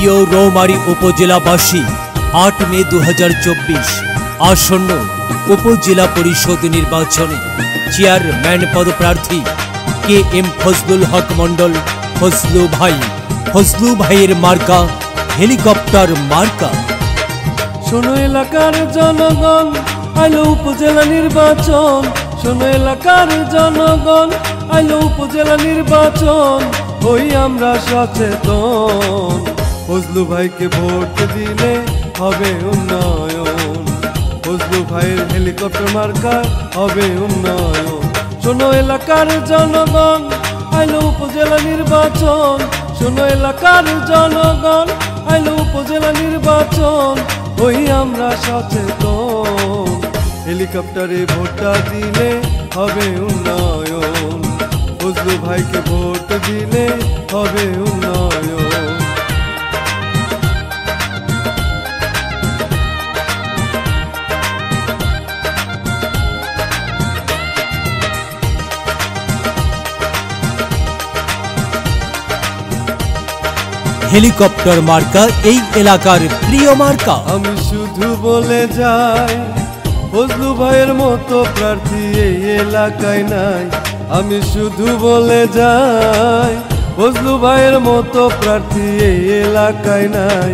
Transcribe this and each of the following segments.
প্রিয় রৌমারী উপজেলাবাসী 8 মে 2024 আসন্ন উপজেলা পরিষদ নির্বাচনে চেয়ারম্যান পদপ্রার্থী KM ফজলুল হক মন্ডল ফজলু ভাইয়ের মার্কা হেলিকপ্টার মার্কা। শোনো এলাকার জনগণ, আইলো উপজেলা নির্বাচন। শোনো এলাকার জনগণ, আইলো উপজেলা নির্বাচন। হই আমরা সচেতন, ফজলু ভাইকে ভোট দিলে হবে উন্নয়ন। ফজলু ভাইয়ের হেলিকপ্টার মার্কা হবে উন্নয়ন। শোনো এলাকার জনগণ, আইলো উপজেলা নির্বাচন। শোনো এলাকার জনগণ, আইলো উপজেলা নির্বাচন। হই আমরা সচেতন, হেলিকপ্টারে ভোটটা দিলে হবে উন্নয়ন। ফজলু ভাইকে ভোট দিলে হবে উন্নয়ন। হেলিকপ্টার মার্কা এই এলাকার প্রিয় মার্কা। আমি শুধু বলে যাই, ফজলু ভাইয়ের মতো প্রার্থী এই এলাকায় নাই। আমি শুধু বলে যাই, ফজলু ভাইয়ের মতো প্রার্থী এই এলাকায় নাই।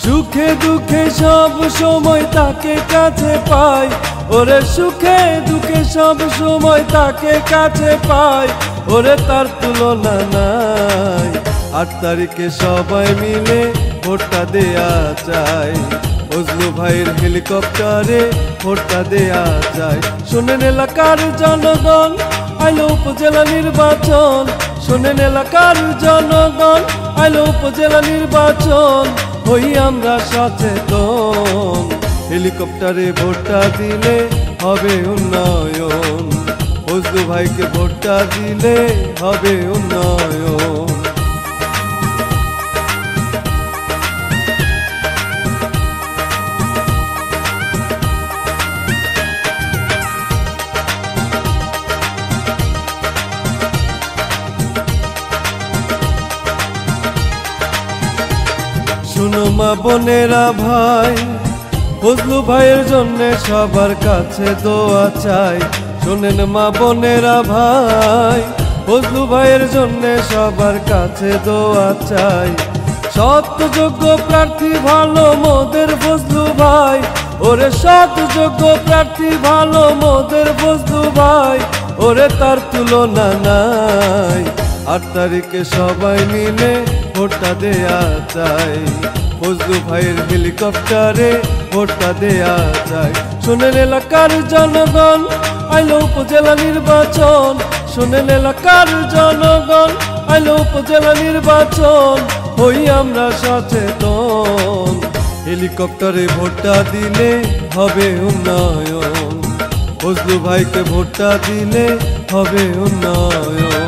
সুখে দুঃখে সব সময় তাকে কাছে পাই, ওরে সুখে দুঃখে সব সময় তাকে কাছে পাই। ওরে তার তুলনা নাই। 8 তারিখে সবাই মিলে ভোটটা দেয়া চাই, ফজলু ভাইয়ের হেলিকপ্টারে ভোটটা দেয়া যায়। শোনেন এলাকার জনগণ, আইলো উপজেলা নির্বাচন। শোনেন এলাকার জনগণ, আইলো উপজেলা নির্বাচন। হই আমরা সচেতন, হেলিকপ্টারে ভোটটা দিলে হবে উন্নয়ন। ফজলু ভাইকে ভোটটা দিলে হবে উন্নয়ন। শোনো মা বোনেরা ভাই, ফজলু ভাইয়ের জন্য সবার কাছে দোয়া চাই। শোনেন মা বোনেরা ভাই, ফজলু ভাইয়ের জন্য সবার কাছে দোয়া চাই। সৎ যোগ্য প্রার্থী ভালো মোদের ফজলু ভাই, ওরে সৎ যোগ্য প্রার্থী ভালো মোদের ফজলু ভাই। ওরে তার তুলনা নাই। 8 তারিখে সবাই মিলে ভোটটা দেয়া চাই, ফজলু ভাইয়ের হেলিকপ্টারে ভোটটা দেয়া চাই। শোনেন এলাকার জনগণ, আইলো উপজেলা নির্বাচন। শোনেন এলাকার জনগণ, আইলো উপজেলা নির্বাচন। হই আমরা সচেতন, হেলিকপ্টারে ভোটটা দিলে হবে উন্নয়ন। ফজলু ভাইকে ভোটটা দিলে হবে উন্নয়ন।